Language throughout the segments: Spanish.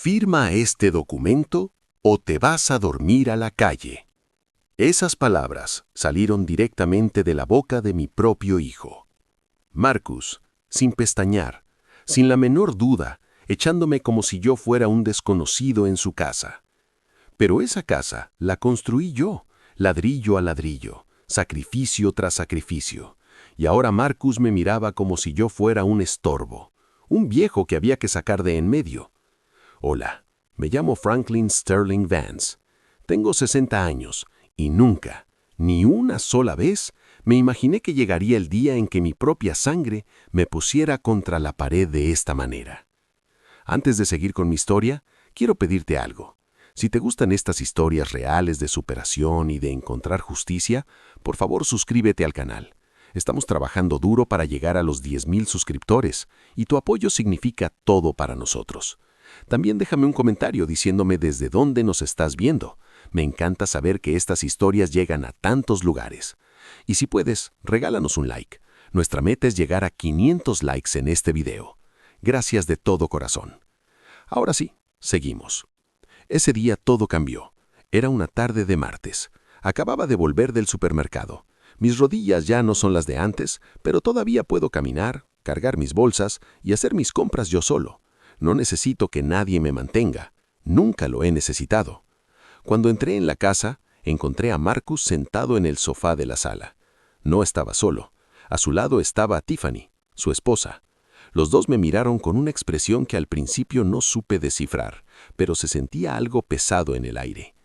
Firma este documento o te vas a dormir a la calle. Esas palabras salieron directamente de la boca de mi propio hijo. Marcus, sin pestañear, sin la menor duda, echándome como si yo fuera un desconocido en su casa. Pero esa casa la construí yo, ladrillo a ladrillo, sacrificio tras sacrificio. Y ahora Marcus me miraba como si yo fuera un estorbo, un viejo que había que sacar de en medio. Hola, me llamo Franklin Sterling Vance. Tengo 60 años y nunca, ni una sola vez, me imaginé que llegaría el día en que mi propia sangre me pusiera contra la pared de esta manera. Antes de seguir con mi historia, quiero pedirte algo. Si te gustan estas historias reales de superación y de encontrar justicia, por favor suscríbete al canal. Estamos trabajando duro para llegar a los 10,000 suscriptores y tu apoyo significa todo para nosotros. También déjame un comentario diciéndome desde dónde nos estás viendo. Me encanta saber que estas historias llegan a tantos lugares. Y si puedes, regálanos un like. Nuestra meta es llegar a 500 likes en este video. Gracias de todo corazón. Ahora sí, seguimos. Ese día todo cambió. Era una tarde de martes. Acababa de volver del supermercado. Mis rodillas ya no son las de antes, pero todavía puedo caminar, cargar mis bolsas y hacer mis compras yo solo. No necesito que nadie me mantenga. Nunca lo he necesitado. Cuando entré en la casa, encontré a Marcus sentado en el sofá de la sala. No estaba solo. A su lado estaba Tiffany, su esposa. Los dos me miraron con una expresión que al principio no supe descifrar, pero se sentía algo pesado en el aire.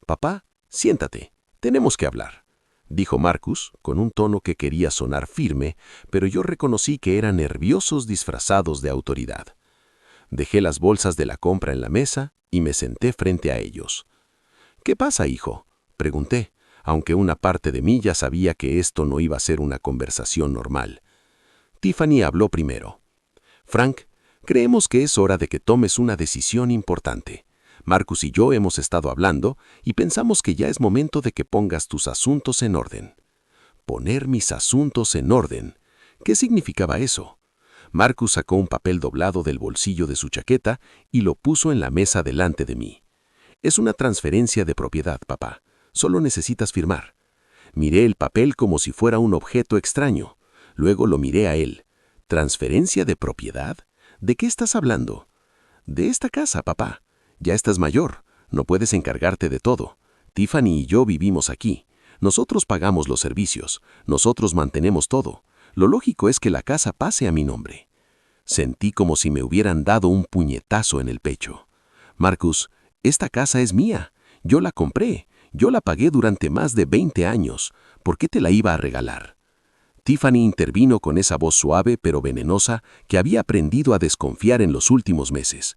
«Papá, siéntate, tenemos que hablar», dijo Marcus, con un tono que quería sonar firme, pero yo reconocí que eran nerviosos disfrazados de autoridad. Dejé las bolsas de la compra en la mesa y me senté frente a ellos. «¿Qué pasa, hijo?», pregunté, aunque una parte de mí ya sabía que esto no iba a ser una conversación normal. Tiffany habló primero. «Frank, creemos que es hora de que tomes una decisión importante. Marcus y yo hemos estado hablando y pensamos que ya es momento de que pongas tus asuntos en orden». Poner mis asuntos en orden. ¿Qué significaba eso? Marcus sacó un papel doblado del bolsillo de su chaqueta y lo puso en la mesa delante de mí. «Es una transferencia de propiedad, papá. Solo necesitas firmar». Miré el papel como si fuera un objeto extraño. Luego lo miré a él. «¿Transferencia de propiedad? ¿De qué estás hablando?» «De esta casa, papá. Ya estás mayor. No puedes encargarte de todo. Tiffany y yo vivimos aquí. Nosotros pagamos los servicios. Nosotros mantenemos todo. Lo lógico es que la casa pase a mi nombre». Sentí como si me hubieran dado un puñetazo en el pecho. «Marcus, esta casa es mía. Yo la compré. Yo la pagué durante más de 20 años. ¿Por qué te la iba a regalar?» Tiffany intervino con esa voz suave pero venenosa que había aprendido a desconfiar en los últimos meses.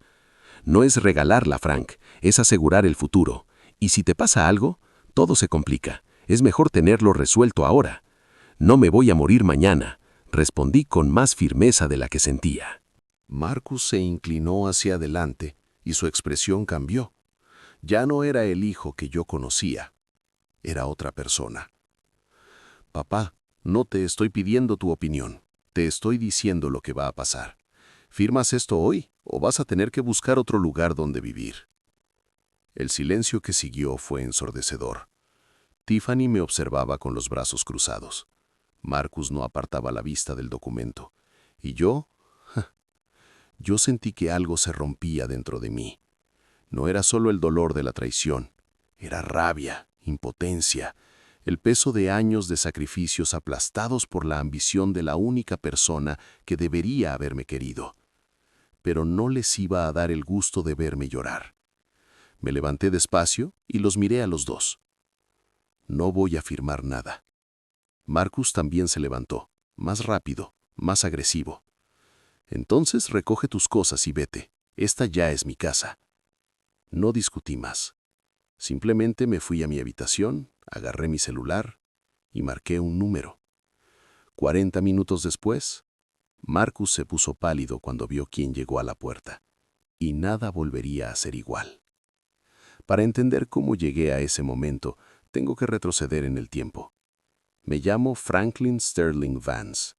«No es regalarla, Frank, es asegurar el futuro. Y si te pasa algo, todo se complica. Es mejor tenerlo resuelto ahora». «No me voy a morir mañana», respondí con más firmeza de la que sentía. Marcus se inclinó hacia adelante y su expresión cambió. Ya no era el hijo que yo conocía. Era otra persona. «Papá, no te estoy pidiendo tu opinión. Te estoy diciendo lo que va a pasar. ¿Firmas esto hoy o vas a tener que buscar otro lugar donde vivir?» El silencio que siguió fue ensordecedor. Tiffany me observaba con los brazos cruzados. Marcus no apartaba la vista del documento. Y yo sentí que algo se rompía dentro de mí. No era solo el dolor de la traición. Era rabia, impotencia, el peso de años de sacrificios aplastados por la ambición de la única persona que debería haberme querido. Pero no les iba a dar el gusto de verme llorar. Me levanté despacio y los miré a los dos. «No voy a firmar nada». Marcus también se levantó, más rápido, más agresivo. «Entonces recoge tus cosas y vete. Esta ya es mi casa». No discutí más. Simplemente me fui a mi habitación, agarré mi celular y marqué un número. 40 minutos después, Marcus se puso pálido cuando vio quién llegó a la puerta, y nada volvería a ser igual. Para entender cómo llegué a ese momento, tengo que retroceder en el tiempo. Me llamo Franklin Sterling Vance.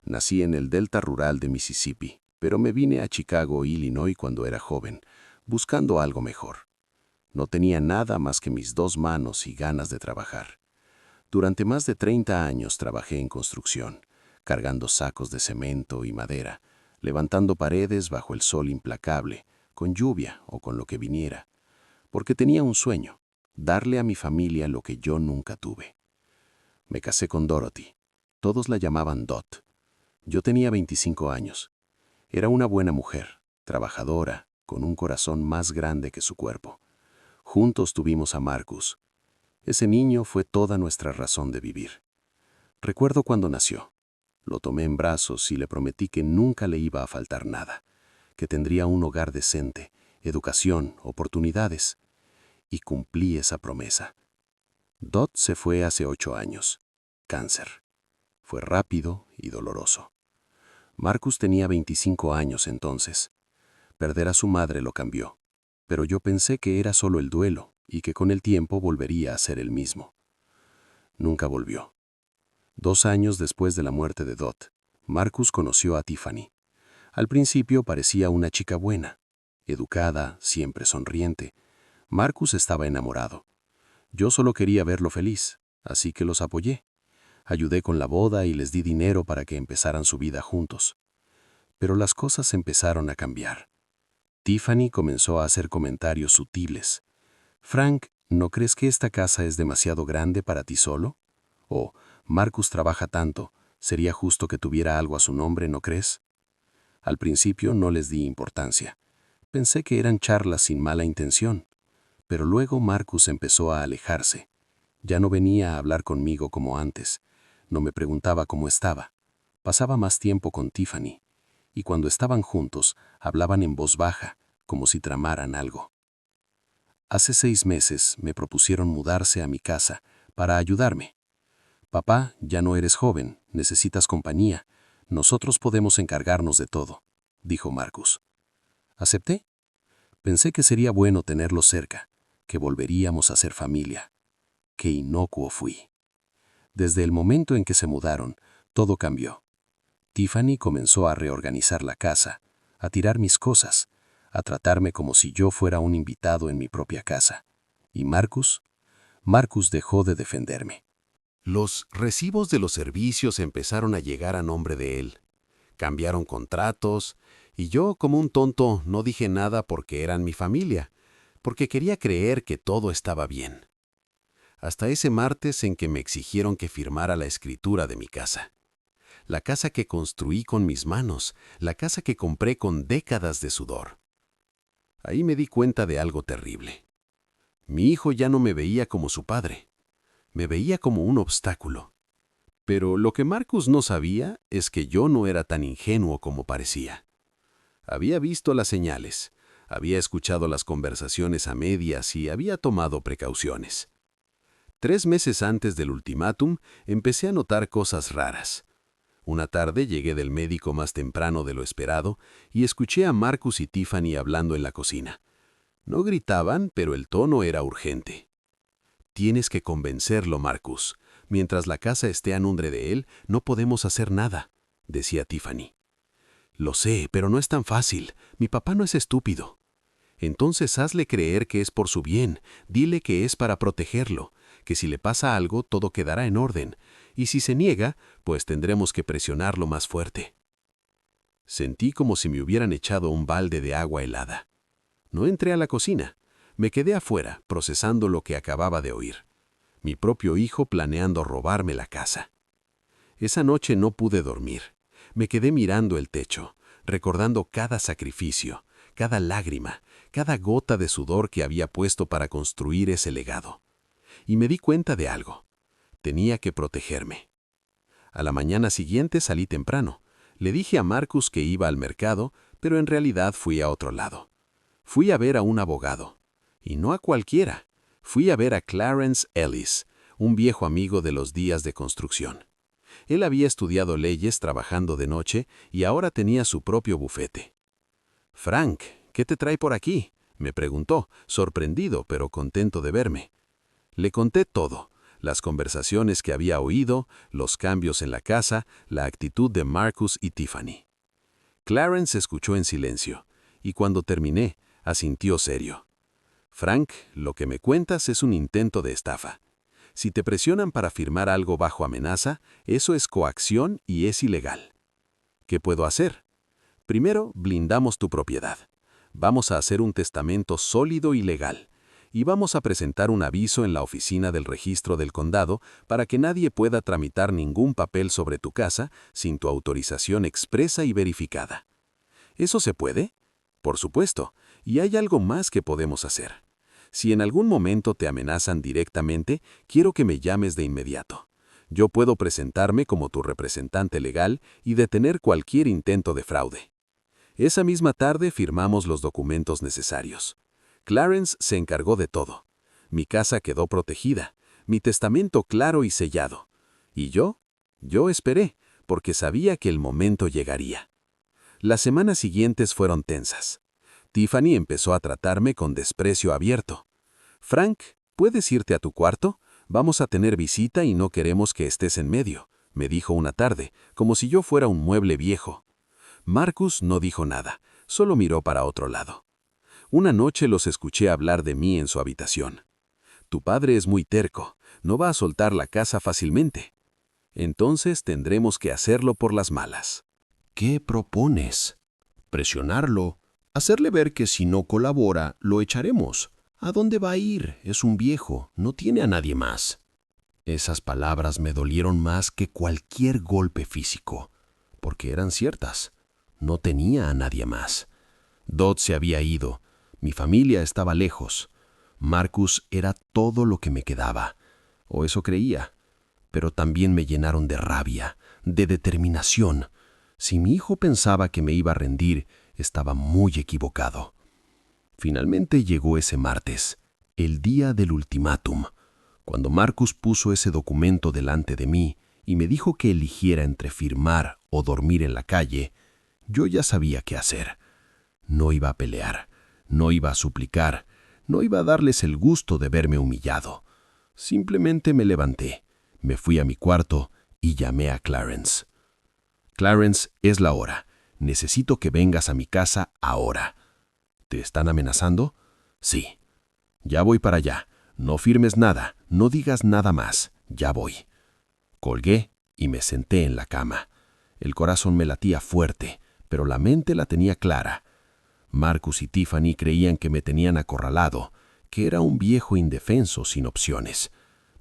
Nací en el delta rural de Mississippi, pero me vine a Chicago, Illinois cuando era joven, buscando algo mejor. No tenía nada más que mis 2 manos y ganas de trabajar. Durante más de 30 años trabajé en construcción, cargando sacos de cemento y madera, levantando paredes bajo el sol implacable, con lluvia o con lo que viniera, porque tenía un sueño, darle a mi familia lo que yo nunca tuve. Me casé con Dorothy. Todos la llamaban Dot. Yo tenía 25 años. Era una buena mujer, trabajadora, con un corazón más grande que su cuerpo. Juntos tuvimos a Marcus. Ese niño fue toda nuestra razón de vivir. Recuerdo cuando nació. Lo tomé en brazos y le prometí que nunca le iba a faltar nada, que tendría un hogar decente, educación, oportunidades. Y cumplí esa promesa. Dot se fue hace 8 años. Cáncer. Fue rápido y doloroso. Marcus tenía 25 años entonces. Perder a su madre lo cambió, pero yo pensé que era solo el duelo y que con el tiempo volvería a ser el mismo. Nunca volvió. 2 años después de la muerte de Dot, Marcus conoció a Tiffany. Al principio parecía una chica buena, educada, siempre sonriente. Marcus estaba enamorado. Yo solo quería verlo feliz, así que los apoyé. Ayudé con la boda y les di dinero para que empezaran su vida juntos. Pero las cosas empezaron a cambiar. Tiffany comenzó a hacer comentarios sutiles. «Frank, ¿no crees que esta casa es demasiado grande para ti solo? O, Marcus trabaja tanto, sería justo que tuviera algo a su nombre, ¿no crees?» Al principio no les di importancia. Pensé que eran charlas sin mala intención. Pero luego Marcus empezó a alejarse. Ya no venía a hablar conmigo como antes. No me preguntaba cómo estaba. Pasaba más tiempo con Tiffany. Y cuando estaban juntos, hablaban en voz baja, como si tramaran algo. Hace 6 meses me propusieron mudarse a mi casa para ayudarme. «Papá, ya no eres joven, necesitas compañía. Nosotros podemos encargarnos de todo», dijo Marcus. Acepté. Pensé que sería bueno tenerlo cerca, que volveríamos a ser familia. Qué inocuo fui. Desde el momento en que se mudaron, todo cambió. Tiffany comenzó a reorganizar la casa, a tirar mis cosas, a tratarme como si yo fuera un invitado en mi propia casa. ¿Y Marcus? Marcus dejó de defenderme. Los recibos de los servicios empezaron a llegar a nombre de él. Cambiaron contratos, y yo, como un tonto, no dije nada porque eran mi familia, porque quería creer que todo estaba bien. Hasta ese martes en que me exigieron que firmara la escritura de mi casa. La casa que construí con mis manos, la casa que compré con décadas de sudor. Ahí me di cuenta de algo terrible. Mi hijo ya no me veía como su padre. Me veía como un obstáculo. Pero lo que Marcus no sabía es que yo no era tan ingenuo como parecía. Había visto las señales, había escuchado las conversaciones a medias y había tomado precauciones. 3 meses antes del ultimátum, empecé a notar cosas raras. Una tarde llegué del médico más temprano de lo esperado y escuché a Marcus y Tiffany hablando en la cocina. No gritaban, pero el tono era urgente. «Tienes que convencerlo, Marcus. Mientras la casa esté a nombre de él, no podemos hacer nada», decía Tiffany. «Lo sé, pero no es tan fácil. Mi papá no es estúpido». «Entonces hazle creer que es por su bien. Dile que es para protegerlo, que si le pasa algo todo quedará en orden, y si se niega, pues tendremos que presionarlo más fuerte». Sentí como si me hubieran echado un balde de agua helada. No entré a la cocina. Me quedé afuera, procesando lo que acababa de oír. Mi propio hijo planeando robarme la casa. Esa noche no pude dormir. Me quedé mirando el techo, recordando cada sacrificio, cada lágrima, cada gota de sudor que había puesto para construir ese legado. Y me di cuenta de algo. Tenía que protegerme. A la mañana siguiente salí temprano. Le dije a Marcus que iba al mercado, pero en realidad fui a otro lado. Fui a ver a un abogado. Y no a cualquiera. Fui a ver a Clarence Ellis, un viejo amigo de los días de construcción. Él había estudiado leyes trabajando de noche y ahora tenía su propio bufete. «Frank, ¿qué te trae por aquí?», me preguntó, sorprendido pero contento de verme. Le conté todo, las conversaciones que había oído, los cambios en la casa, la actitud de Marcus y Tiffany. Clarence escuchó en silencio, y cuando terminé, asintió serio. Frank, lo que me cuentas es un intento de estafa. Si te presionan para firmar algo bajo amenaza, eso es coacción y es ilegal. ¿Qué puedo hacer? Primero, blindamos tu propiedad. Vamos a hacer un testamento sólido y legal. Y vamos a presentar un aviso en la oficina del registro del condado para que nadie pueda tramitar ningún papel sobre tu casa sin tu autorización expresa y verificada. ¿Eso se puede? Por supuesto, y hay algo más que podemos hacer. Si en algún momento te amenazan directamente, quiero que me llames de inmediato. Yo puedo presentarme como tu representante legal y detener cualquier intento de fraude. Esa misma tarde firmamos los documentos necesarios. Clarence se encargó de todo. Mi casa quedó protegida, mi testamento claro y sellado. ¿Y yo? Yo esperé, porque sabía que el momento llegaría. Las semanas siguientes fueron tensas. Tiffany empezó a tratarme con desprecio abierto. «Frank, ¿puedes irte a tu cuarto? Vamos a tener visita y no queremos que estés en medio», me dijo una tarde, como si yo fuera un mueble viejo. Marcus no dijo nada, solo miró para otro lado. Una noche los escuché hablar de mí en su habitación. «Tu padre es muy terco, no va a soltar la casa fácilmente. Entonces tendremos que hacerlo por las malas». ¿Qué propones? ¿Presionarlo? ¿Hacerle ver que si no colabora, lo echaremos? ¿A dónde va a ir? Es un viejo, no tiene a nadie más. Esas palabras me dolieron más que cualquier golpe físico, porque eran ciertas. No tenía a nadie más. Dodd se había ido, mi familia estaba lejos. Marcus era todo lo que me quedaba, o eso creía. Pero también me llenaron de rabia, de determinación. Si mi hijo pensaba que me iba a rendir, estaba muy equivocado. Finalmente llegó ese martes, el día del ultimátum, cuando Marcus puso ese documento delante de mí y me dijo que eligiera entre firmar o dormir en la calle. Yo ya sabía qué hacer. No iba a pelear, no iba a suplicar, no iba a darles el gusto de verme humillado. Simplemente me levanté, me fui a mi cuarto y llamé a Clarence. «Clarence, es la hora. Necesito que vengas a mi casa ahora». «¿Te están amenazando?» «Sí». «Ya voy para allá. No firmes nada, no digas nada más. Ya voy». Colgué y me senté en la cama. El corazón me latía fuerte, pero la mente la tenía clara. Marcus y Tiffany creían que me tenían acorralado, que era un viejo indefenso sin opciones.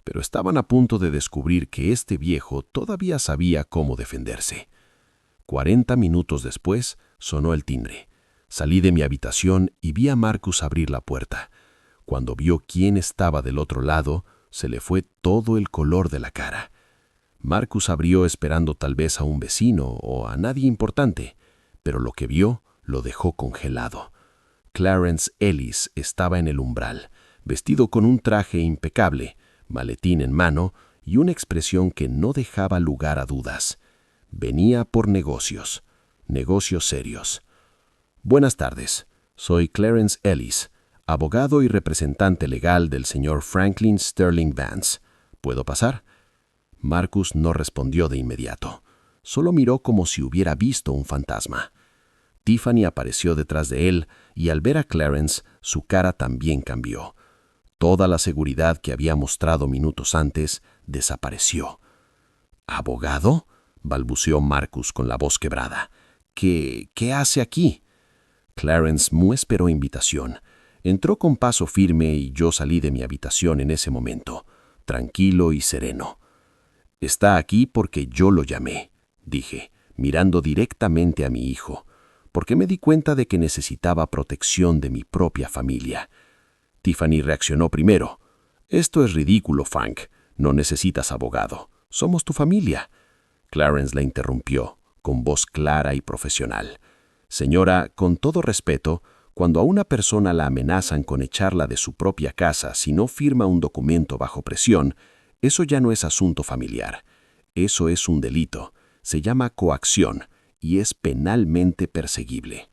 Pero estaban a punto de descubrir que este viejo todavía sabía cómo defenderse. 40 minutos después sonó el timbre. Salí de mi habitación y vi a Marcus abrir la puerta. Cuando vio quién estaba del otro lado, se le fue todo el color de la cara. Marcus abrió esperando tal vez a un vecino o a nadie importante, pero lo que vio lo dejó congelado. Clarence Ellis estaba en el umbral, vestido con un traje impecable, maletín en mano y una expresión que no dejaba lugar a dudas. Venía por negocios serios. «Buenas tardes, soy Clarence Ellis, abogado y representante legal del señor Franklin Sterling Vance. ¿Puedo pasar?» Marcus no respondió de inmediato. Solo miró como si hubiera visto un fantasma. Tiffany apareció detrás de él y al ver a Clarence, su cara también cambió. Toda la seguridad que había mostrado minutos antes desapareció. «¿Abogado?», balbuceó Marcus con la voz quebrada. «¿Qué hace aquí?» Clarence no esperó invitación. Entró con paso firme y yo salí de mi habitación en ese momento, tranquilo y sereno. «Está aquí porque yo lo llamé», dije, mirando directamente a mi hijo, porque me di cuenta de que necesitaba protección de mi propia familia. Tiffany reaccionó primero. «Esto es ridículo, Frank. No necesitas abogado. Somos tu familia». Clarence la interrumpió, con voz clara y profesional. «Señora, con todo respeto, cuando a una persona la amenazan con echarla de su propia casa si no firma un documento bajo presión, eso ya no es asunto familiar. Eso es un delito. Se llama coacción y es penalmente perseguible».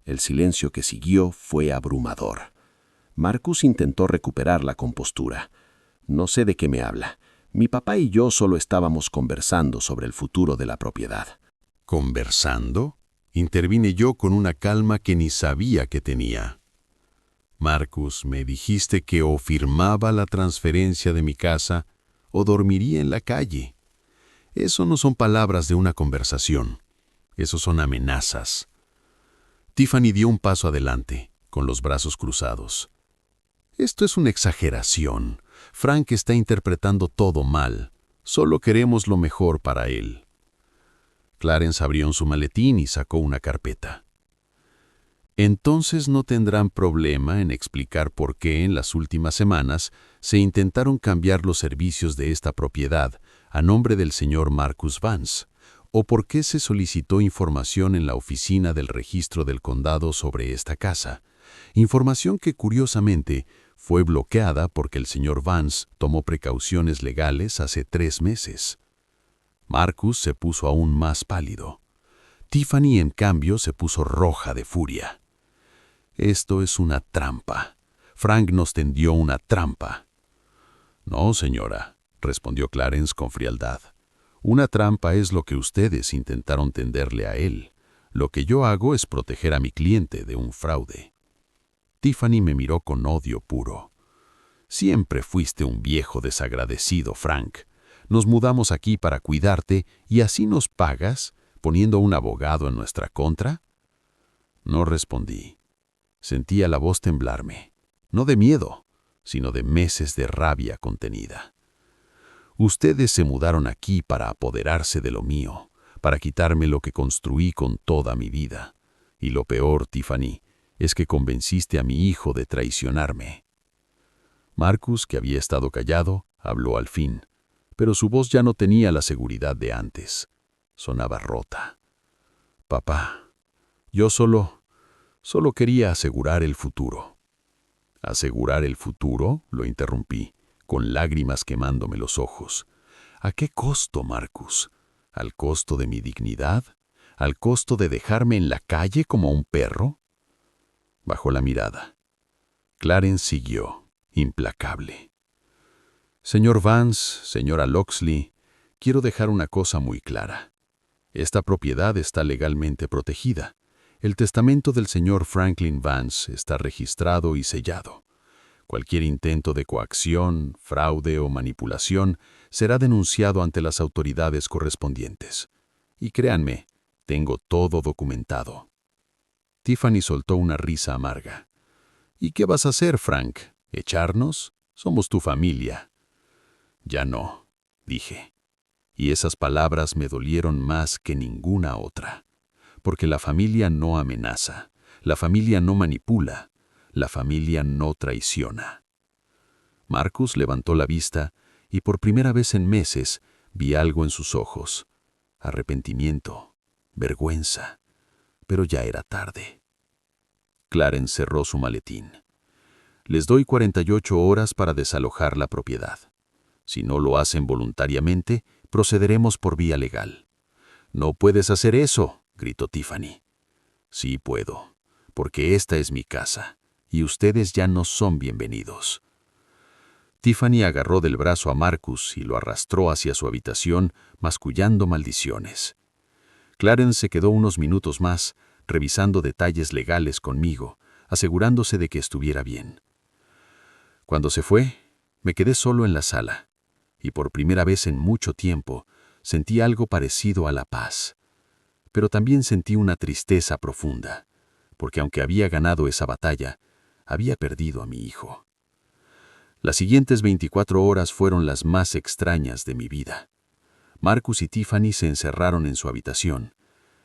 El silencio que siguió fue abrumador. Marcus intentó recuperar la compostura. «No sé de qué me habla. Mi papá y yo solo estábamos conversando sobre el futuro de la propiedad». ¿Conversando? Intervine yo con una calma que ni sabía que tenía. Marcus, me dijiste que o firmaba la transferencia de mi casa o dormiría en la calle. Eso no son palabras de una conversación. Eso son amenazas. Tiffany dio un paso adelante, con los brazos cruzados. Esto es una exageración. Frank está interpretando todo mal. Solo queremos lo mejor para él. Clarence abrió en su maletín y sacó una carpeta. Entonces no tendrán problema en explicar por qué en las últimas semanas se intentaron cambiar los servicios de esta propiedad a nombre del señor Marcus Vance, o por qué se solicitó información en la oficina del registro del condado sobre esta casa, información que curiosamente fue bloqueada porque el señor Vance tomó precauciones legales hace 3 meses. Marcus se puso aún más pálido. Tiffany, en cambio, se puso roja de furia. Esto es una trampa. Frank nos tendió una trampa. No, señora, respondió Clarence con frialdad. Una trampa es lo que ustedes intentaron tenderle a él. Lo que yo hago es proteger a mi cliente de un fraude. Tiffany me miró con odio puro. Siempre fuiste un viejo desagradecido, Frank. Nos mudamos aquí para cuidarte y así nos pagas, poniendo un abogado en nuestra contra. No respondí. Sentía la voz temblarme, no de miedo, sino de meses de rabia contenida. Ustedes se mudaron aquí para apoderarse de lo mío, para quitarme lo que construí con toda mi vida. Y lo peor, Tiffany, es que convenciste a mi hijo de traicionarme. Marcus, que había estado callado, habló al fin, pero su voz ya no tenía la seguridad de antes. Sonaba rota. Papá, yo solo quería asegurar el futuro. ¿Asegurar el futuro?, lo interrumpí, con lágrimas quemándome los ojos. ¿A qué costo, Marcus? ¿Al costo de mi dignidad? ¿Al costo de dejarme en la calle como un perro? Bajó la mirada. Clarence siguió, implacable. Señor Vance, señora Locksley, quiero dejar una cosa muy clara. Esta propiedad está legalmente protegida. El testamento del señor Franklin Vance está registrado y sellado. Cualquier intento de coacción, fraude o manipulación será denunciado ante las autoridades correspondientes. Y créanme, tengo todo documentado. Tiffany soltó una risa amarga. ¿Y qué vas a hacer, Frank? ¿Echarnos? Somos tu familia. Ya no, dije. Y esas palabras me dolieron más que ninguna otra. Porque la familia no amenaza, la familia no manipula, la familia no traiciona. Marcus levantó la vista y por primera vez en meses vi algo en sus ojos. Arrepentimiento, vergüenza, pero ya era tarde. Clarence cerró su maletín. Les doy 48 horas para desalojar la propiedad. Si no lo hacen voluntariamente, procederemos por vía legal. No puedes hacer eso, gritó Tiffany. Sí puedo, porque esta es mi casa, y ustedes ya no son bienvenidos. Tiffany agarró del brazo a Marcus y lo arrastró hacia su habitación, mascullando maldiciones. Clarence se quedó unos minutos más, revisando detalles legales conmigo, asegurándose de que estuviera bien. Cuando se fue, me quedé solo en la sala, y por primera vez en mucho tiempo sentí algo parecido a la paz. Pero también sentí una tristeza profunda, porque aunque había ganado esa batalla, había perdido a mi hijo. Las siguientes 24 horas fueron las más extrañas de mi vida. Marcus y Tiffany se encerraron en su habitación.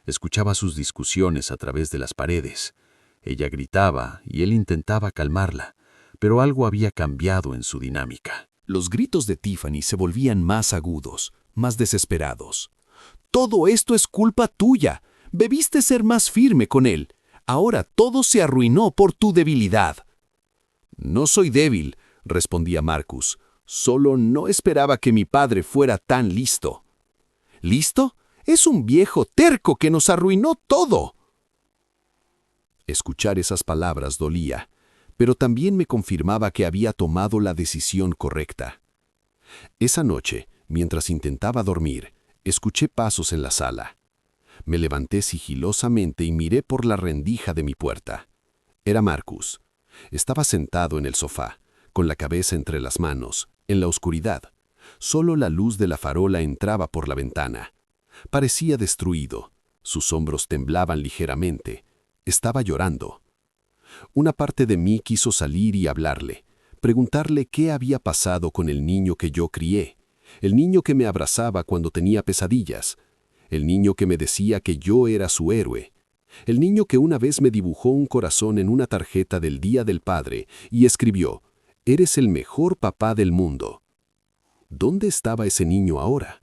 Escuchaba sus discusiones a través de las paredes. Ella gritaba y él intentaba calmarla, pero algo había cambiado en su dinámica. Los gritos de Tiffany se volvían más agudos, más desesperados. Todo esto es culpa tuya. Debiste ser más firme con él. Ahora todo se arruinó por tu debilidad. No soy débil, respondía Marcus. Solo no esperaba que mi padre fuera tan listo. ¿Listo? Es un viejo terco que nos arruinó todo. Escuchar esas palabras dolía, pero también me confirmaba que había tomado la decisión correcta. Esa noche, mientras intentaba dormir, escuché pasos en la sala. Me levanté sigilosamente y miré por la rendija de mi puerta. Era Marcus. Estaba sentado en el sofá, con la cabeza entre las manos, en la oscuridad. Solo la luz de la farola entraba por la ventana. Parecía destruido. Sus hombros temblaban ligeramente. Estaba llorando. Una parte de mí quiso salir y hablarle, preguntarle qué había pasado con el niño que yo crié, el niño que me abrazaba cuando tenía pesadillas, el niño que me decía que yo era su héroe, el niño que una vez me dibujó un corazón en una tarjeta del Día del Padre y escribió: «Eres el mejor papá del mundo». ¿Dónde estaba ese niño ahora?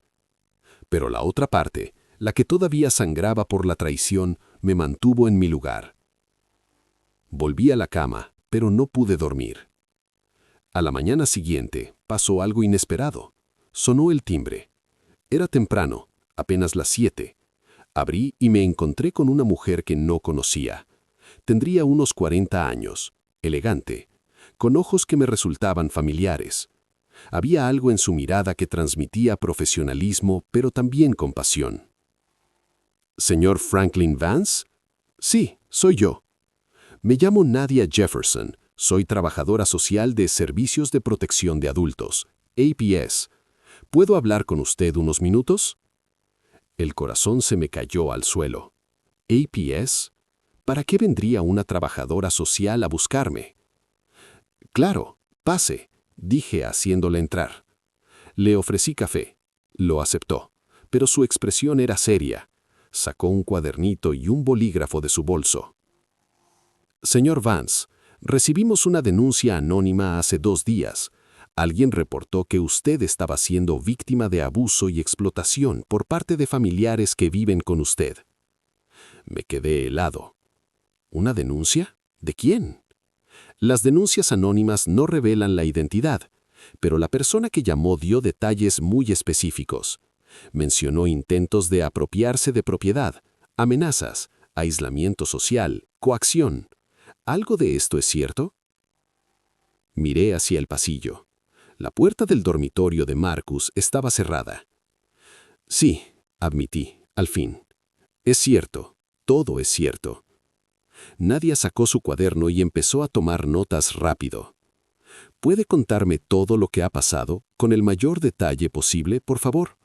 Pero la otra parte, la que todavía sangraba por la traición, me mantuvo en mi lugar. Volví a la cama, pero no pude dormir. A la mañana siguiente pasó algo inesperado. Sonó el timbre. Era temprano, apenas las 7. Abrí y me encontré con una mujer que no conocía. Tendría unos 40 años, elegante, con ojos que me resultaban familiares. Había algo en su mirada que transmitía profesionalismo, pero también compasión. ¿Señor Franklin Vance? Sí, soy yo. Me llamo Nadia Jefferson. Soy trabajadora social de Servicios de Protección de Adultos, APS. ¿Puedo hablar con usted unos minutos? El corazón se me cayó al suelo. ¿APS? ¿Para qué vendría una trabajadora social a buscarme? Claro, pase, dije haciéndole entrar. Le ofrecí café. Lo aceptó, pero su expresión era seria. Sacó un cuadernito y un bolígrafo de su bolso. Señor Vance, recibimos una denuncia anónima hace 2 días. Alguien reportó que usted estaba siendo víctima de abuso y explotación por parte de familiares que viven con usted. Me quedé helado. ¿Una denuncia? ¿De quién? Las denuncias anónimas no revelan la identidad, pero la persona que llamó dio detalles muy específicos. Mencionó intentos de apropiarse de propiedad, amenazas, aislamiento social, coacción. ¿Algo de esto es cierto? Miré hacia el pasillo. La puerta del dormitorio de Marcus estaba cerrada. Sí, admití, al fin. Es cierto, todo es cierto. Nadia sacó su cuaderno y empezó a tomar notas rápido. ¿Puede contarme todo lo que ha pasado, con el mayor detalle posible, por favor?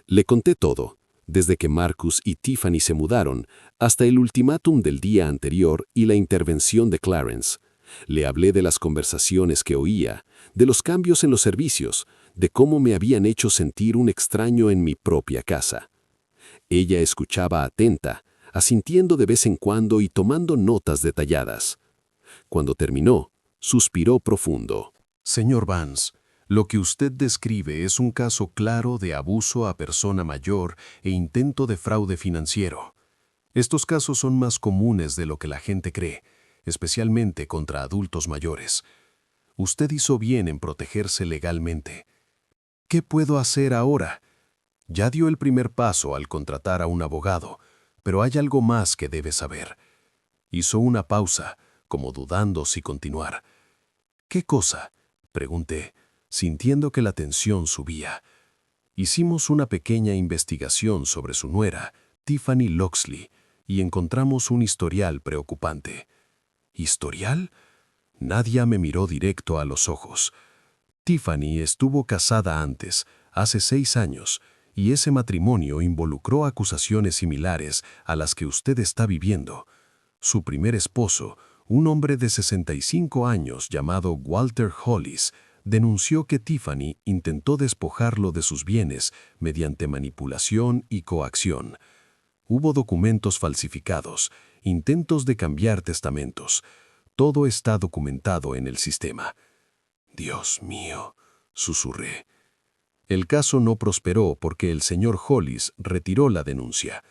Le conté todo, desde que Marcus y Tiffany se mudaron, hasta el ultimátum del día anterior y la intervención de Clarence. Le hablé de las conversaciones que oía, de los cambios en los servicios, de cómo me habían hecho sentir un extraño en mi propia casa. Ella escuchaba atenta, asintiendo de vez en cuando y tomando notas detalladas. Cuando terminó, suspiró profundo. Señor Vance, lo que usted describe es un caso claro de abuso a persona mayor e intento de fraude financiero. Estos casos son más comunes de lo que la gente cree, especialmente contra adultos mayores. Usted hizo bien en protegerse legalmente. ¿Qué puedo hacer ahora? Ya dio el primer paso al contratar a un abogado, pero hay algo más que debe saber. Hizo una pausa, como dudando si continuar. ¿Qué cosa?, pregunté, sintiendo que la tensión subía. Hicimos una pequeña investigación sobre su nuera, Tiffany Locksley, y encontramos un historial preocupante. ¿Historial? Nadia me miró directo a los ojos. Tiffany estuvo casada antes, hace 6 años, y ese matrimonio involucró acusaciones similares a las que usted está viviendo. Su primer esposo, un hombre de 65 años llamado Walter Hollis, denunció que Tiffany intentó despojarlo de sus bienes mediante manipulación y coacción. Hubo documentos falsificados, intentos de cambiar testamentos. Todo está documentado en el sistema. Dios mío, susurré. El caso no prosperó porque el señor Hollis retiró la denuncia.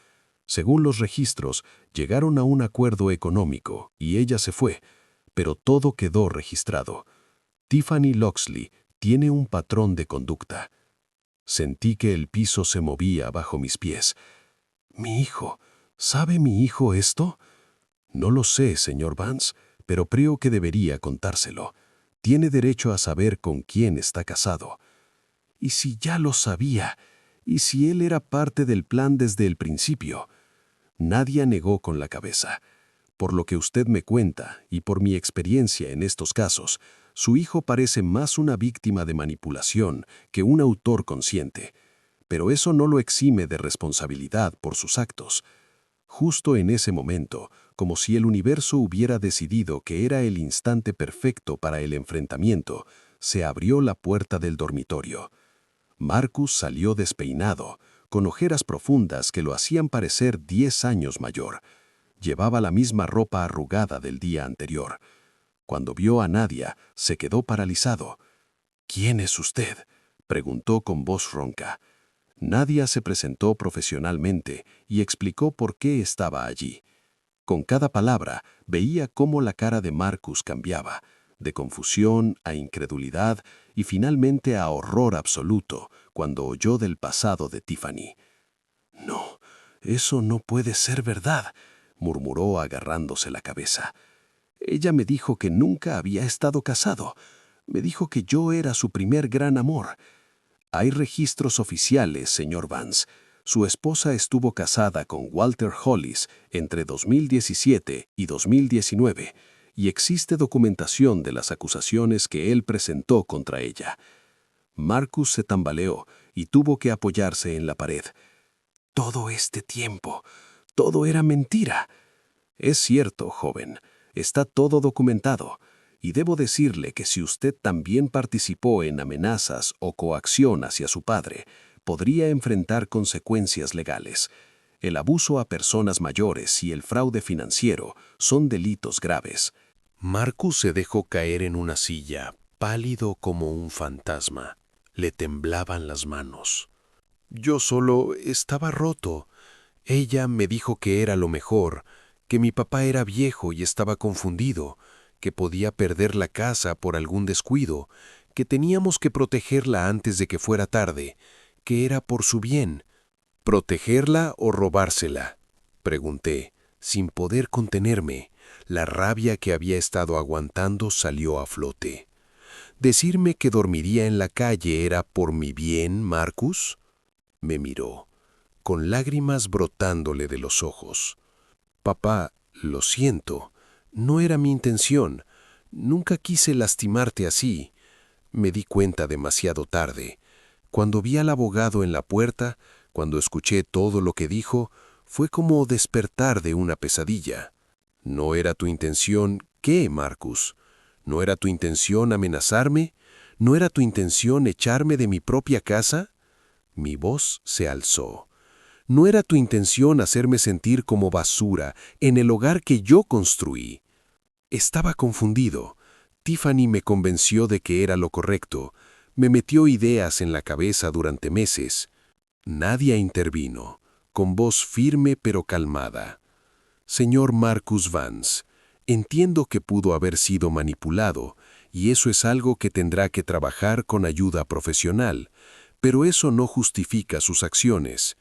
Según los registros, llegaron a un acuerdo económico y ella se fue, pero todo quedó registrado. Tiffany Locksley tiene un patrón de conducta. Sentí que el piso se movía bajo mis pies. ¿Mi hijo? ¿Sabe mi hijo esto? No lo sé, señor Vance, pero creo que debería contárselo. Tiene derecho a saber con quién está casado. ¿Y si ya lo sabía? ¿Y si él era parte del plan desde el principio? Nadia negó con la cabeza. Por lo que usted me cuenta y por mi experiencia en estos casos, su hijo parece más una víctima de manipulación que un autor consciente. Pero eso no lo exime de responsabilidad por sus actos. Justo en ese momento, como si el universo hubiera decidido que era el instante perfecto para el enfrentamiento, se abrió la puerta del dormitorio. Marcus salió despeinado, con ojeras profundas que lo hacían parecer 10 años mayor. Llevaba la misma ropa arrugada del día anterior. Cuando vio a Nadia, se quedó paralizado. «¿Quién es usted?», preguntó con voz ronca. Nadia se presentó profesionalmente y explicó por qué estaba allí. Con cada palabra veía cómo la cara de Marcus cambiaba, de confusión a incredulidad y finalmente a horror absoluto cuando oyó del pasado de Tiffany. «No, eso no puede ser verdad», murmuró agarrándose la cabeza. «Ella me dijo que nunca había estado casado. Me dijo que yo era su primer gran amor». «Hay registros oficiales, señor Vance. Su esposa estuvo casada con Walter Hollis entre 2017 y 2019, y existe documentación de las acusaciones que él presentó contra ella». Marcus se tambaleó y tuvo que apoyarse en la pared. «Todo este tiempo, todo era mentira». «Es cierto, joven. Está todo documentado. Y debo decirle que si usted también participó en amenazas o coacción hacia su padre, podría enfrentar consecuencias legales. El abuso a personas mayores y el fraude financiero son delitos graves». Marcus se dejó caer en una silla, pálido como un fantasma. Le temblaban las manos. «Yo solo estaba roto. Ella me dijo que era lo mejor, que mi papá era viejo y estaba confundido, que podía perder la casa por algún descuido, que teníamos que protegerla antes de que fuera tarde, que era por su bien». «¿Protegerla o robársela?», pregunté, sin poder contenerme. La rabia que había estado aguantando salió a flote. «¿Decirme que dormiría en la calle era por mi bien, Marcus?». Me miró, con lágrimas brotándole de los ojos. «Papá, lo siento. No era mi intención. Nunca quise lastimarte así. Me di cuenta demasiado tarde. Cuando vi al abogado en la puerta, cuando escuché todo lo que dijo, fue como despertar de una pesadilla». «¿No era tu intención qué, Marcus? ¿No era tu intención amenazarme? ¿No era tu intención echarme de mi propia casa?». Mi voz se alzó. «¿No era tu intención hacerme sentir como basura en el hogar que yo construí?». Estaba confundido. Tiffany me convenció de que era lo correcto. Me metió ideas en la cabeza durante meses. Nadia intervino, con voz firme pero calmada. «Señor Marcus Vance, entiendo que pudo haber sido manipulado, y eso es algo que tendrá que trabajar con ayuda profesional, pero eso no justifica sus acciones.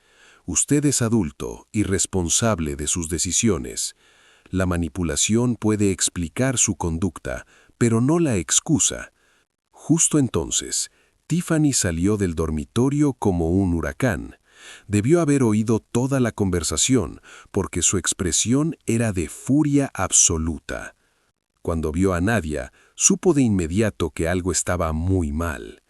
Usted es adulto y responsable de sus decisiones. La manipulación puede explicar su conducta, pero no la excusa». Justo entonces, Tiffany salió del dormitorio como un huracán. Debió haber oído toda la conversación, porque su expresión era de furia absoluta. Cuando vio a Nadia, supo de inmediato que algo estaba muy mal.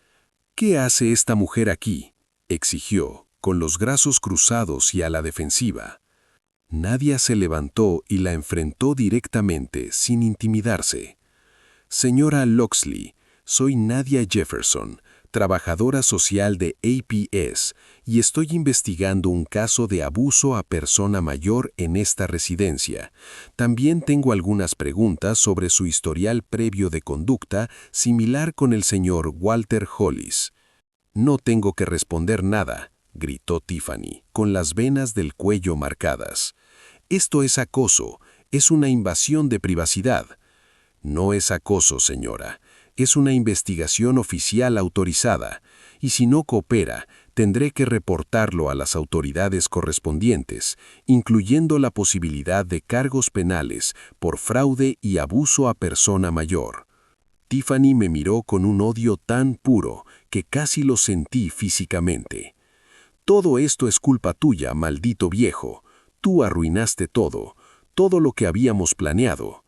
«¿Qué hace esta mujer aquí?», exigió, con los brazos cruzados y a la defensiva. Nadia se levantó y la enfrentó directamente, sin intimidarse. «Señora Locksley, soy Nadia Jefferson, trabajadora social de APS, y estoy investigando un caso de abuso a persona mayor en esta residencia. También tengo algunas preguntas sobre su historial previo de conducta similar con el señor Walter Hollis». «No tengo que responder nada», gritó Tiffany, con las venas del cuello marcadas. «Esto es acoso, es una invasión de privacidad». «No es acoso, señora. Es una investigación oficial autorizada, y si no coopera, tendré que reportarlo a las autoridades correspondientes, incluyendo la posibilidad de cargos penales por fraude y abuso a persona mayor». Tiffany me miró con un odio tan puro que casi lo sentí físicamente. «Todo esto es culpa tuya, maldito viejo. Tú arruinaste todo. todo lo que habíamos planeado.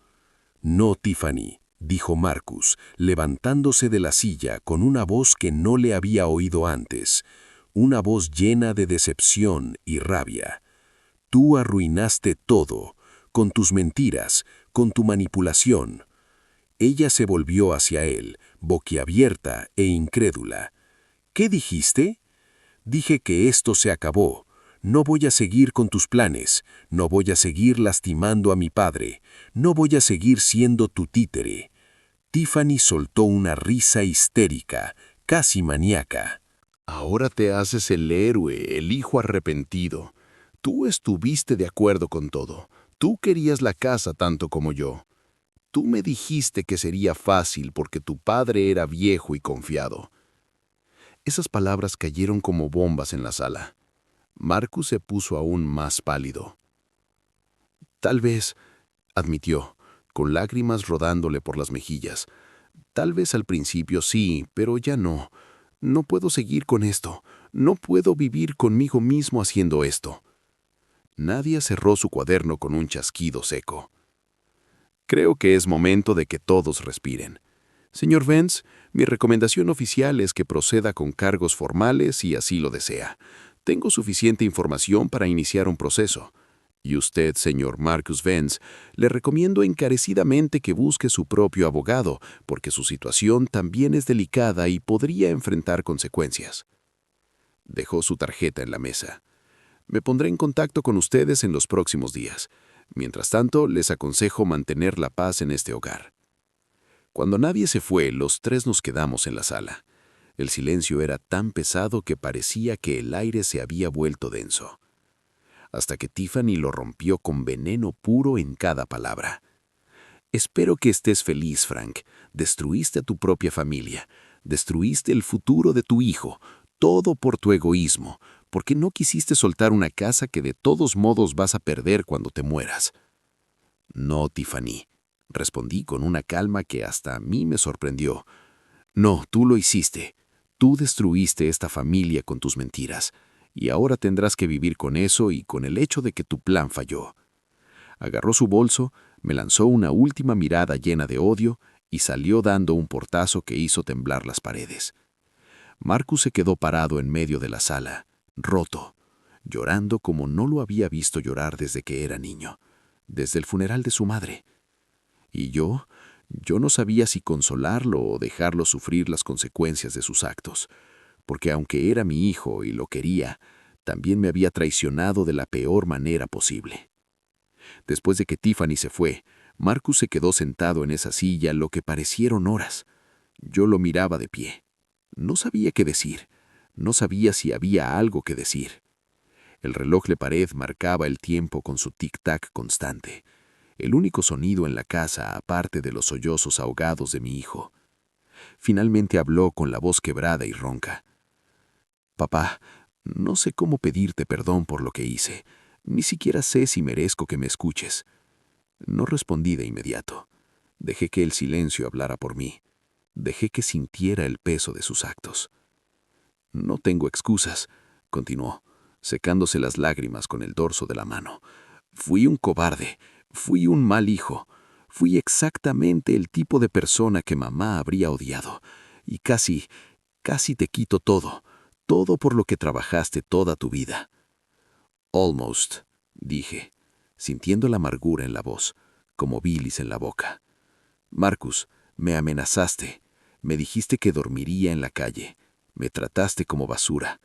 No, Tiffany, dijo Marcus, levantándose de la silla con una voz que no le había oído antes, una voz llena de decepción y rabia. Tú arruinaste todo, con tus mentiras, con tu manipulación. Ella se volvió hacia él, boquiabierta e incrédula. ¿Qué dijiste? Dije que esto se acabó. No voy a seguir con tus planes, no voy a seguir lastimando a mi padre, no voy a seguir siendo tu títere. Tiffany soltó una risa histérica, casi maníaca. Ahora te haces el héroe, el hijo arrepentido. Tú estuviste de acuerdo con todo. Tú querías la casa tanto como yo. Tú me dijiste que sería fácil porque tu padre era viejo y confiado. Esas palabras cayeron como bombas en la sala. Marcus se puso aún más pálido. Tal vez, admitió, con lágrimas rodándole por las mejillas. Tal vez al principio sí, pero ya no. No puedo seguir con esto. No puedo vivir conmigo mismo haciendo esto. Nadia cerró su cuaderno con un chasquido seco. Creo que es momento de que todos respiren. Señor Vance, mi recomendación oficial es que proceda con cargos formales si así lo desea. Tengo suficiente información para iniciar un proceso. Y usted, señor Marcus Vance, le recomiendo encarecidamente que busque su propio abogado, porque su situación también es delicada y podría enfrentar consecuencias. Dejó su tarjeta en la mesa. Me pondré en contacto con ustedes en los próximos días. Mientras tanto, les aconsejo mantener la paz en este hogar. Cuando nadie se fue, los tres nos quedamos en la sala. El silencio era tan pesado que parecía que el aire se había vuelto denso. Hasta que Tiffany lo rompió con veneno puro en cada palabra. Espero que estés feliz, Frank. Destruiste a tu propia familia. Destruiste el futuro de tu hijo. Todo por tu egoísmo, porque no quisiste soltar una casa que de todos modos vas a perder cuando te mueras. No, Tiffany, respondí con una calma que hasta a mí me sorprendió. No, tú lo hiciste. Tú destruiste esta familia con tus mentiras, y ahora tendrás que vivir con eso y con el hecho de que tu plan falló. Agarró su bolso, me lanzó una última mirada llena de odio y salió dando un portazo que hizo temblar las paredes. Marcus se quedó parado en medio de la sala, roto, llorando como no lo había visto llorar desde que era niño, desde el funeral de su madre. Y yo no sabía si consolarlo o dejarlo sufrir las consecuencias de sus actos, porque aunque era mi hijo y lo quería, también me había traicionado de la peor manera posible. Después de que Tiffany se fue, Marcus se quedó sentado en esa silla lo que parecieron horas. Yo lo miraba de pie. No sabía qué decir. No sabía si había algo que decir. El reloj de pared marcaba el tiempo con su tic-tac constante, el único sonido en la casa aparte de los sollozos ahogados de mi hijo. Finalmente habló con la voz quebrada y ronca. «Papá, no sé cómo pedirte perdón por lo que hice. Ni siquiera sé si merezco que me escuches». No respondí de inmediato. Dejé que el silencio hablara por mí. Dejé que sintiera el peso de sus actos. «No tengo excusas», continuó, secándose las lágrimas con el dorso de la mano. «Fui un cobarde, fui un mal hijo, fui exactamente el tipo de persona que mamá habría odiado. Y casi te quito todo por lo que trabajaste toda tu vida». «Almost», dije, sintiendo la amargura en la voz, como bilis en la boca. «Marcus, me amenazaste, me dijiste que dormiría en la calle, me trataste como basura.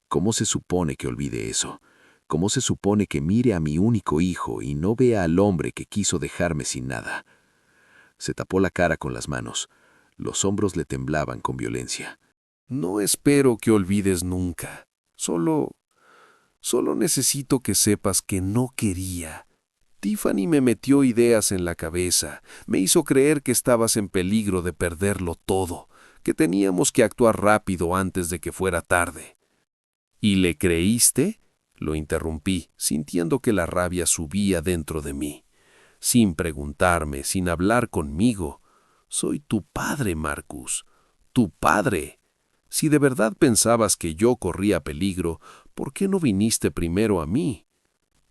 ¿Cómo se supone que olvide eso? ¿Cómo se supone que mire a mi único hijo y no vea al hombre que quiso dejarme sin nada?» Se tapó la cara con las manos. Los hombros le temblaban con violencia. No espero que olvides nunca. Solo necesito que sepas que no quería. Tiffany me metió ideas en la cabeza, me hizo creer que estabas en peligro de perderlo todo, que teníamos que actuar rápido antes de que fuera tarde. ¿Y le creíste?, lo interrumpí, sintiendo que la rabia subía dentro de mí. Sin preguntarme, sin hablar conmigo. Soy tu padre, Marcus. Tu padre. Si de verdad pensabas que yo corría peligro, ¿por qué no viniste primero a mí?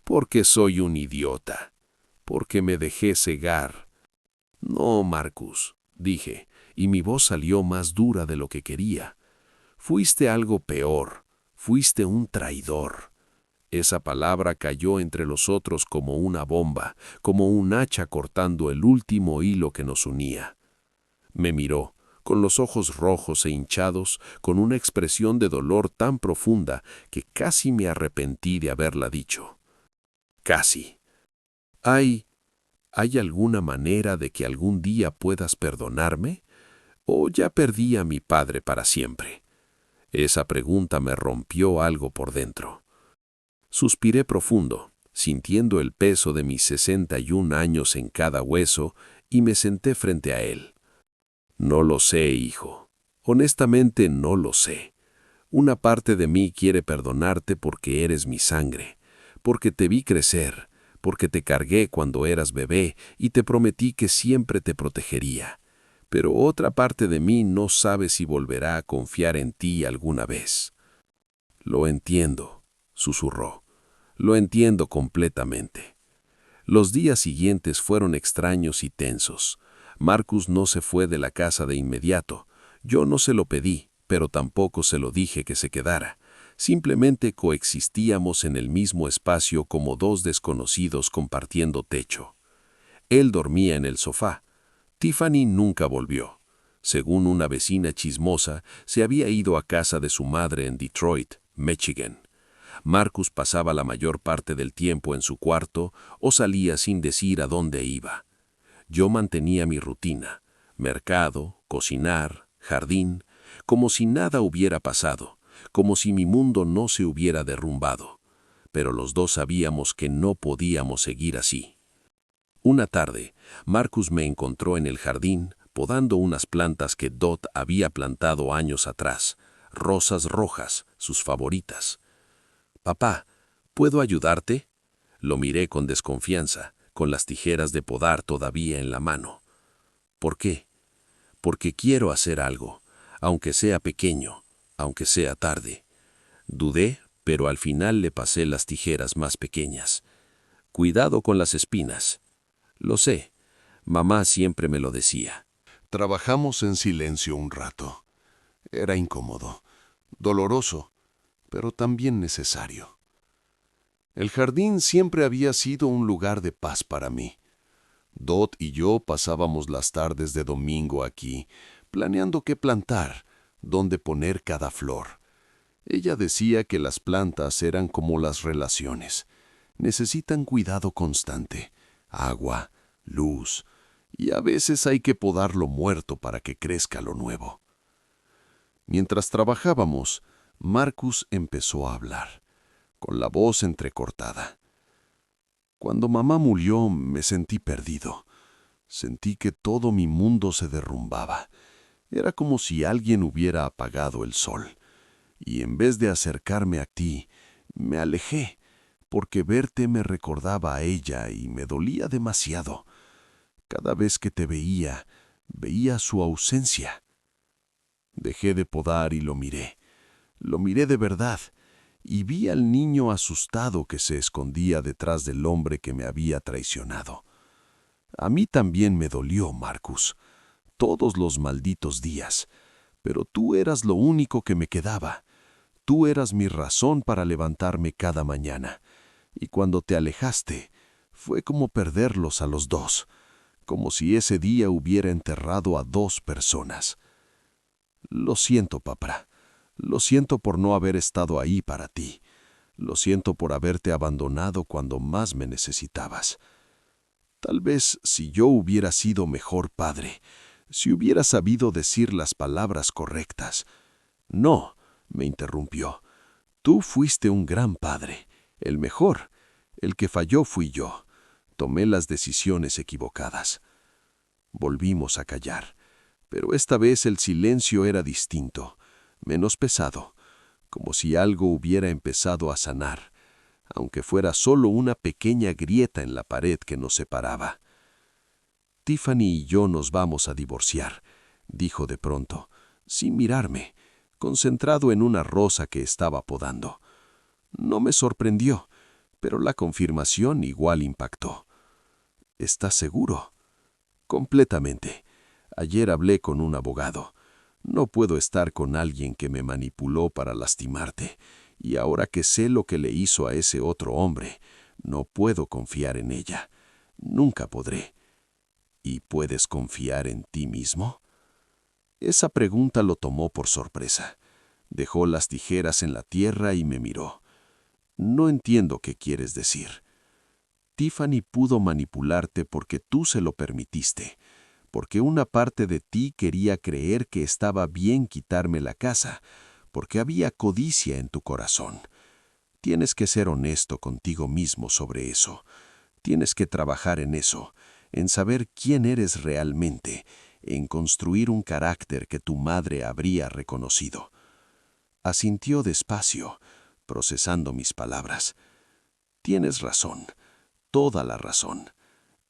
Porque soy un idiota. porque me dejé cegar. No, Marcus, dije, y mi voz salió más dura de lo que quería. Fuiste algo peor, fuiste un traidor. Esa palabra cayó entre los otros como una bomba, como un hacha cortando el último hilo que nos unía. Me miró, con los ojos rojos e hinchados, con una expresión de dolor tan profunda que casi me arrepentí de haberla dicho. Casi. ¿Hay alguna manera de que algún día puedas perdonarme? ¿O ya perdí a mi padre para siempre? Esa pregunta me rompió algo por dentro. Suspiré profundo, sintiendo el peso de mis 61 años en cada hueso, y me senté frente a él. No lo sé, hijo. Honestamente no lo sé. Una parte de mí quiere perdonarte porque eres mi sangre, porque te vi crecer, porque te cargué cuando eras bebé y te prometí que siempre te protegería. Pero otra parte de mí no sabe si volverá a confiar en ti alguna vez. Lo entiendo, susurró. Lo entiendo completamente. Los días siguientes fueron extraños y tensos. Marcus no se fue de la casa de inmediato. Yo no se lo pedí, pero tampoco se lo dije que se quedara. Simplemente coexistíamos en el mismo espacio como dos desconocidos compartiendo techo. Él dormía en el sofá. Tiffany nunca volvió. Según una vecina chismosa, se había ido a casa de su madre en Detroit, Michigan. Marcus pasaba la mayor parte del tiempo en su cuarto o salía sin decir a dónde iba. Yo mantenía mi rutina, mercado, cocinar, jardín, como si nada hubiera pasado, como si mi mundo no se hubiera derrumbado. Pero los dos sabíamos que no podíamos seguir así. Una tarde, Marcus me encontró en el jardín podando unas plantas que Dot había plantado años atrás, rosas rojas, sus favoritas. «Papá, ¿puedo ayudarte?» Lo miré con desconfianza, con las tijeras de podar todavía en la mano. «¿Por qué?» «Porque quiero hacer algo, aunque sea pequeño, aunque sea tarde». Dudé, pero al final le pasé las tijeras más pequeñas. «Cuidado con las espinas». «Lo sé, mamá siempre me lo decía». Trabajamos en silencio un rato. Era incómodo, doloroso, pero también necesario. El jardín siempre había sido un lugar de paz para mí. Dot y yo pasábamos las tardes de domingo aquí, planeando qué plantar, dónde poner cada flor. Ella decía que las plantas eran como las relaciones. Necesitan cuidado constante, agua, luz, y a veces hay que podar lo muerto para que crezca lo nuevo. Mientras trabajábamos, Marcus empezó a hablar, con la voz entrecortada. Cuando mamá murió, me sentí perdido. Sentí que todo mi mundo se derrumbaba. Era como si alguien hubiera apagado el sol. Y en vez de acercarme a ti, me alejé, porque verte me recordaba a ella y me dolía demasiado. Cada vez que te veía, veía su ausencia. Dejé de podar y lo miré. Lo miré de verdad, y vi al niño asustado que se escondía detrás del hombre que me había traicionado. A mí también me dolió, Marcus, todos los malditos días, pero tú eras lo único que me quedaba. Tú eras mi razón para levantarme cada mañana, y cuando te alejaste, fue como perderlos a los dos, como si ese día hubiera enterrado a dos personas. Lo siento, papá. Lo siento por no haber estado ahí para ti. Lo siento por haberte abandonado cuando más me necesitabas. Tal vez si yo hubiera sido mejor padre, si hubiera sabido decir las palabras correctas. No, me interrumpió. Tú fuiste un gran padre, el mejor. El que falló fui yo. Tomé las decisiones equivocadas. Volvimos a callar, pero esta vez el silencio era distinto, menos pesado, como si algo hubiera empezado a sanar, aunque fuera solo una pequeña grieta en la pared que nos separaba. Tiffany y yo nos vamos a divorciar, dijo de pronto, sin mirarme, concentrado en una rosa que estaba podando. No me sorprendió, pero la confirmación igual impactó. ¿Estás seguro? Completamente. Ayer hablé con un abogado. No puedo estar con alguien que me manipuló para lastimarte, y ahora que sé lo que le hizo a ese otro hombre, no puedo confiar en ella. Nunca podré. ¿Y puedes confiar en ti mismo? Esa pregunta lo tomó por sorpresa. Dejó las tijeras en la tierra y me miró. No entiendo qué quieres decir. Tiffany pudo manipularte porque tú se lo permitiste, porque una parte de ti quería creer que estaba bien quitarme la casa, porque había codicia en tu corazón. Tienes que ser honesto contigo mismo sobre eso. Tienes que trabajar en eso, en saber quién eres realmente, en construir un carácter que tu madre habría reconocido. Asintió despacio, procesando mis palabras. Tienes razón, toda la razón,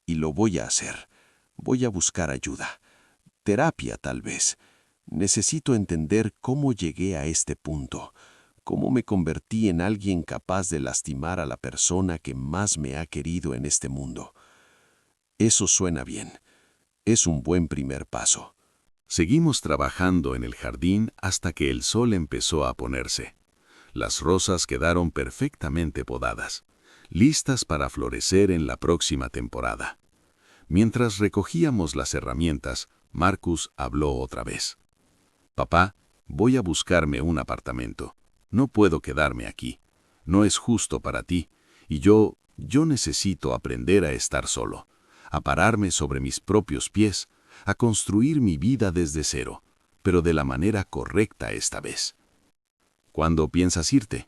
y lo voy a hacer. Voy a buscar ayuda. Terapia, tal vez. Necesito entender cómo llegué a este punto, cómo me convertí en alguien capaz de lastimar a la persona que más me ha querido en este mundo. Eso suena bien. Es un buen primer paso. Seguimos trabajando en el jardín hasta que el sol empezó a ponerse. Las rosas quedaron perfectamente podadas, listas para florecer en la próxima temporada. Mientras recogíamos las herramientas, Marcus habló otra vez. «Papá, voy a buscarme un apartamento. No puedo quedarme aquí. No es justo para ti. Y yo necesito aprender a estar solo, a pararme sobre mis propios pies, a construir mi vida desde cero, pero de la manera correcta esta vez». «¿Cuándo piensas irte?»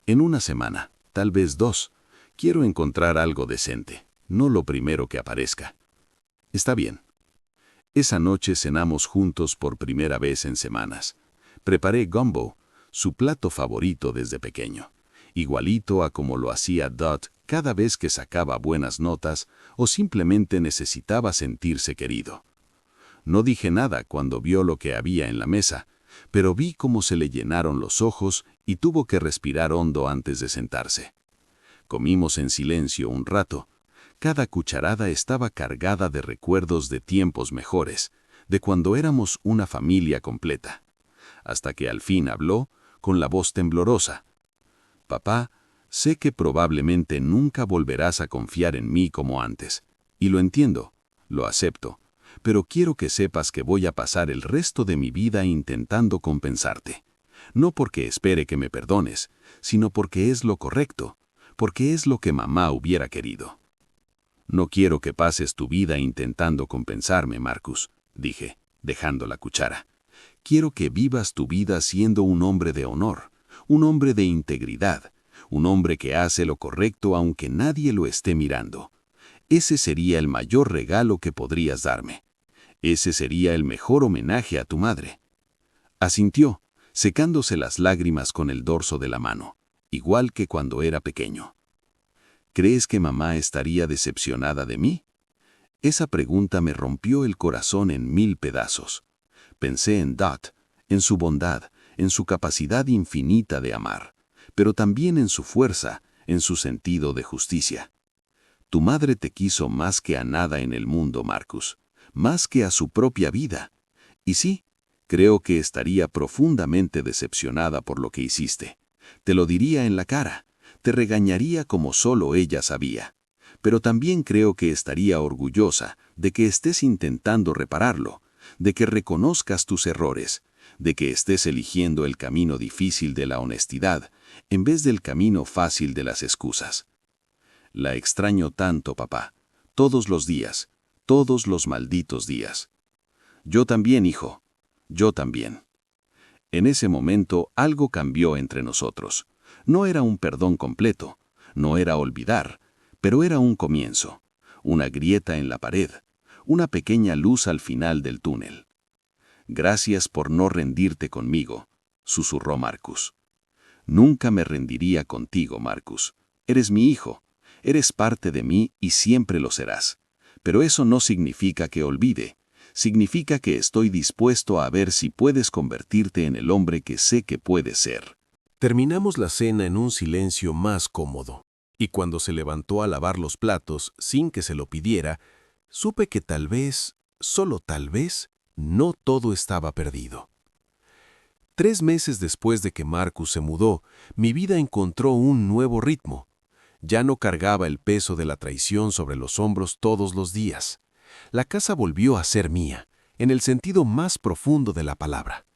«En una semana, tal vez 2. Quiero encontrar algo decente, no lo primero que aparezca». «Está bien». Esa noche cenamos juntos por primera vez en semanas. Preparé gumbo, su plato favorito desde pequeño, igualito a como lo hacía Dot cada vez que sacaba buenas notas o simplemente necesitaba sentirse querido. No dije nada cuando vio lo que había en la mesa, pero vi cómo se le llenaron los ojos y tuvo que respirar hondo antes de sentarse. Comimos en silencio un rato. Cada cucharada estaba cargada de recuerdos de tiempos mejores, de cuando éramos una familia completa. Hasta que al fin habló, con la voz temblorosa. «Papá, sé que probablemente nunca volverás a confiar en mí como antes, y lo entiendo, lo acepto, pero quiero que sepas que voy a pasar el resto de mi vida intentando compensarte. No porque espere que me perdones, sino porque es lo correcto, porque es lo que mamá hubiera querido». «No quiero que pases tu vida intentando compensarme, Marcus», dije, dejando la cuchara. «Quiero que vivas tu vida siendo un hombre de honor, un hombre de integridad, un hombre que hace lo correcto aunque nadie lo esté mirando. Ese sería el mayor regalo que podrías darme. Ese sería el mejor homenaje a tu madre». Asintió, secándose las lágrimas con el dorso de la mano, igual que cuando era pequeño. «¿Crees que mamá estaría decepcionada de mí?» Esa pregunta me rompió el corazón en 1000 pedazos. Pensé en Dot, en su bondad, en su capacidad infinita de amar, pero también en su fuerza, en su sentido de justicia. «Tu madre te quiso más que a nada en el mundo, Marcus, más que a su propia vida. Y sí, creo que estaría profundamente decepcionada por lo que hiciste. Te lo diría en la cara. Te regañaría como solo ella sabía, pero también creo que estaría orgullosa de que estés intentando repararlo, de que reconozcas tus errores, de que estés eligiendo el camino difícil de la honestidad en vez del camino fácil de las excusas. La extraño tanto, papá, todos los días, todos los malditos días». «Yo también, hijo, yo también». En ese momento algo cambió entre nosotros. No era un perdón completo, no era olvidar, pero era un comienzo, una grieta en la pared, una pequeña luz al final del túnel. «Gracias por no rendirte conmigo», susurró Marcus. «Nunca me rendiría contigo, Marcus. Eres mi hijo, eres parte de mí y siempre lo serás. Pero eso no significa que olvide, significa que estoy dispuesto a ver si puedes convertirte en el hombre que sé que puedes ser». Terminamos la cena en un silencio más cómodo, Y cuando se levantó a lavar los platos sin que se lo pidiera, supe que tal vez, solo tal vez, no todo estaba perdido. 3 meses después de que Marcus se mudó, mi vida encontró un nuevo ritmo. Ya no cargaba el peso de la traición sobre los hombros todos los días. La casa volvió a ser mía, en el sentido más profundo de la palabra.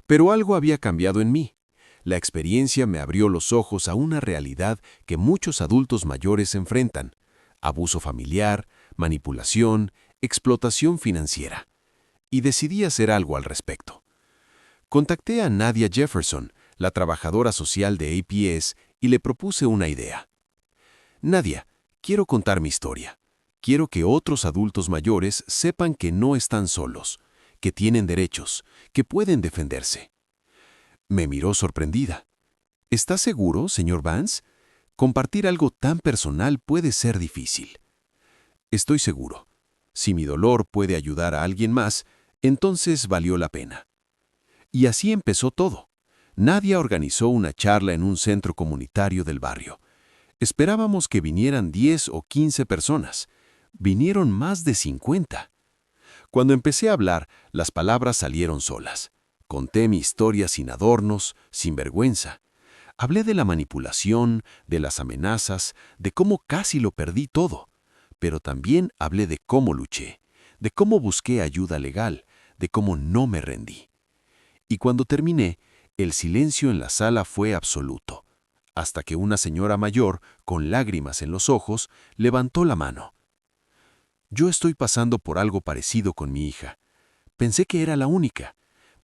Pero algo había cambiado en mí. La experiencia me abrió los ojos a una realidad que muchos adultos mayores enfrentan: abuso familiar, manipulación, explotación financiera. Y decidí hacer algo al respecto. Contacté a Nadia Jefferson, la trabajadora social de APS, y le propuse una idea. Nadia, quiero contar mi historia. Quiero que otros adultos mayores sepan que no están solos, que tienen derechos, que pueden defenderse. Me miró sorprendida. ¿Está seguro, señor Vance? Compartir algo tan personal puede ser difícil. Estoy seguro. Si mi dolor puede ayudar a alguien más, entonces valió la pena. Y así empezó todo. Nadia organizó una charla en un centro comunitario del barrio. Esperábamos que vinieran 10 o 15 personas. Vinieron más de 50. Cuando empecé a hablar, las palabras salieron solas. Conté mi historia sin adornos, sin vergüenza. Hablé de la manipulación, de las amenazas, de cómo casi lo perdí todo. Pero también hablé de cómo luché, de cómo busqué ayuda legal, de cómo no me rendí. Y cuando terminé, el silencio en la sala fue absoluto, hasta que una señora mayor, con lágrimas en los ojos, levantó la mano. Yo estoy pasando por algo parecido con mi hija. Pensé que era la única.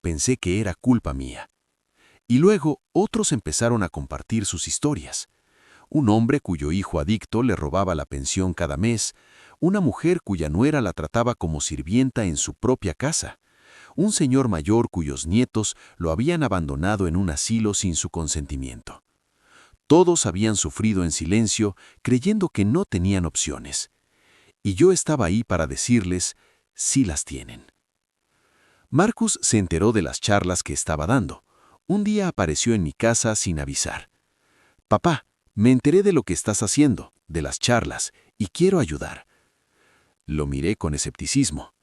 Pensé que era culpa mía. Y luego otros empezaron a compartir sus historias. Un hombre cuyo hijo adicto le robaba la pensión cada mes, una mujer cuya nuera la trataba como sirvienta en su propia casa, un señor mayor cuyos nietos lo habían abandonado en un asilo sin su consentimiento. Todos habían sufrido en silencio, creyendo que no tenían opciones. Y yo estaba ahí para decirles, sí las tienen. Marcus se enteró de las charlas que estaba dando. Un día apareció en mi casa sin avisar. «Papá, me enteré de lo que estás haciendo, de las charlas, y quiero ayudar». Lo miré con escepticismo.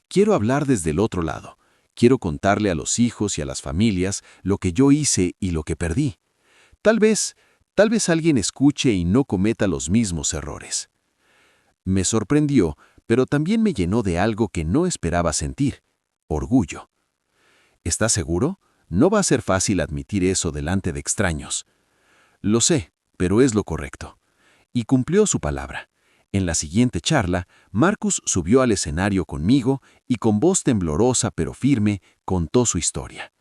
Quiero hablar desde el otro lado. Quiero contarle a los hijos y a las familias lo que yo hice y lo que perdí. Tal vez alguien escuche y no cometa los mismos errores. Me sorprendió, pero también me llenó de algo que no esperaba sentir: orgullo. ¿Estás seguro? No va a ser fácil admitir eso delante de extraños. Lo sé, pero es lo correcto. Y cumplió su palabra. En la siguiente charla, Marcus subió al escenario conmigo y con voz temblorosa pero firme contó su historia.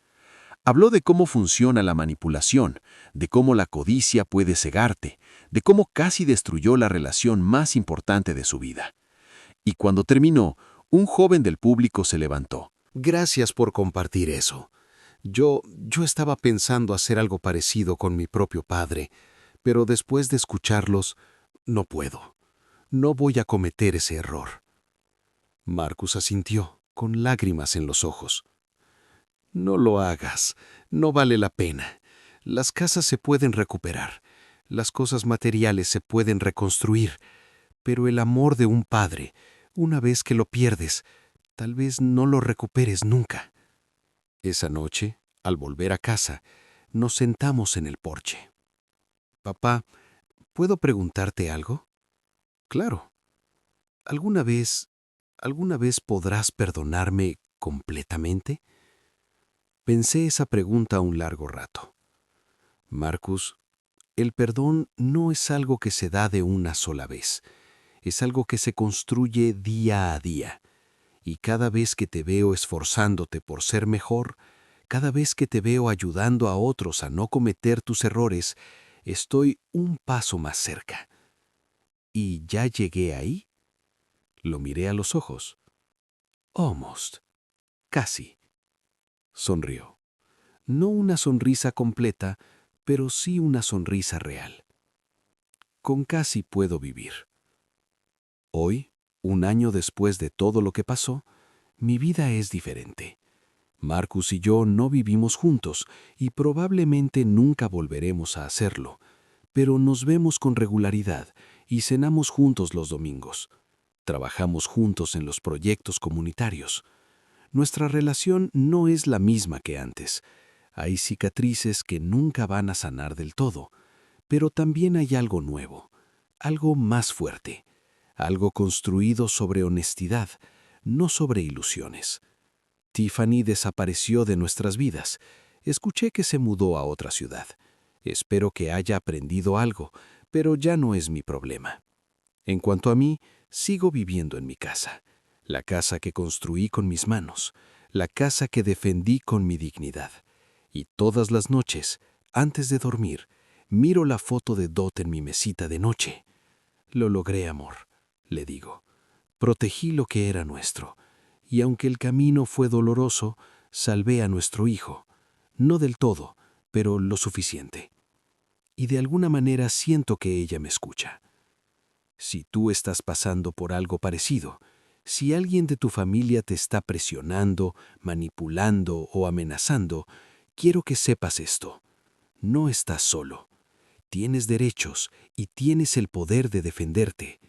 Habló de cómo funciona la manipulación, de cómo la codicia puede cegarte, de cómo casi destruyó la relación más importante de su vida. Y cuando terminó, un joven del público se levantó. Gracias por compartir eso. Yo estaba pensando hacer algo parecido con mi propio padre, pero después de escucharlos, no puedo. No voy a cometer ese error. Marcus asintió, con lágrimas en los ojos. No lo hagas, no vale la pena. Las casas se pueden recuperar, las cosas materiales se pueden reconstruir, pero el amor de un padre, una vez que lo pierdes, tal vez no lo recuperes nunca. Esa noche, al volver a casa, nos sentamos en el porche. «Papá, ¿puedo preguntarte algo?» «Claro. ¿Alguna vez podrás perdonarme completamente?» Pensé esa pregunta un largo rato. Marcus, el perdón no es algo que se da de una sola vez. Es algo que se construye día a día. Y cada vez que te veo esforzándote por ser mejor, cada vez que te veo ayudando a otros a no cometer tus errores, estoy un paso más cerca. ¿Y ya llegué ahí?» Lo miré a los ojos. «Almost. Casi». Sonrió. No una sonrisa completa, pero sí una sonrisa real. Con casi puedo vivir. Hoy, un año después de todo lo que pasó, mi vida es diferente. Marcus y yo no vivimos juntos y probablemente nunca volveremos a hacerlo, pero nos vemos con regularidad y cenamos juntos los domingos. Trabajamos juntos en los proyectos comunitarios. Nuestra relación no es la misma que antes. Hay cicatrices que nunca van a sanar del todo, pero también hay algo nuevo, algo más fuerte, algo construido sobre honestidad, no sobre ilusiones. Tiffany desapareció de nuestras vidas. Escuché que se mudó a otra ciudad. Espero que haya aprendido algo, pero ya no es mi problema. En cuanto a mí, sigo viviendo en mi casa, la casa que construí con mis manos, la casa que defendí con mi dignidad. Y todas las noches, antes de dormir, miro la foto de Dot en mi mesita de noche. Lo logré, amor, le digo. Protegí lo que era nuestro, y aunque el camino fue doloroso, salvé a nuestro hijo. No del todo, pero lo suficiente. Y de alguna manera siento que ella me escucha. Si tú estás pasando por algo parecido, si alguien de tu familia te está presionando, manipulando o amenazando, quiero que sepas esto. No estás solo. Tienes derechos y tienes el poder de defenderte.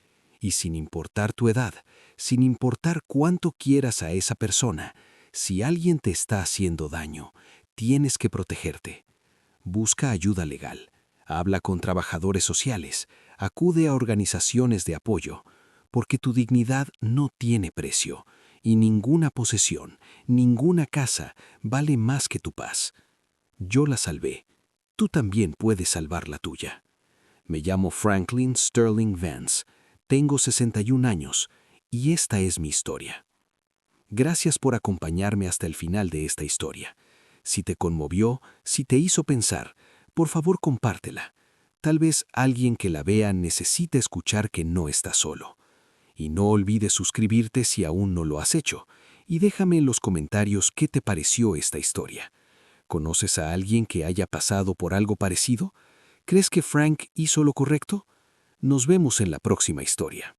Y sin importar tu edad, sin importar cuánto quieras a esa persona, si alguien te está haciendo daño, tienes que protegerte. Busca ayuda legal. Habla con trabajadores sociales. Acude a organizaciones de apoyo, porque tu dignidad no tiene precio y ninguna posesión, ninguna casa vale más que tu paz. Yo la salvé. Tú también puedes salvar la tuya. Me llamo Franklin Sterling Vance. Tengo 61 años y esta es mi historia. Gracias por acompañarme hasta el final de esta historia. Si te conmovió, si te hizo pensar, por favor compártela. Tal vez alguien que la vea necesite escuchar que no estás solo. Y no olvides suscribirte si aún no lo has hecho. Y déjame en los comentarios qué te pareció esta historia. ¿Conoces a alguien que haya pasado por algo parecido? ¿Crees que Frank hizo lo correcto? Nos vemos en la próxima historia.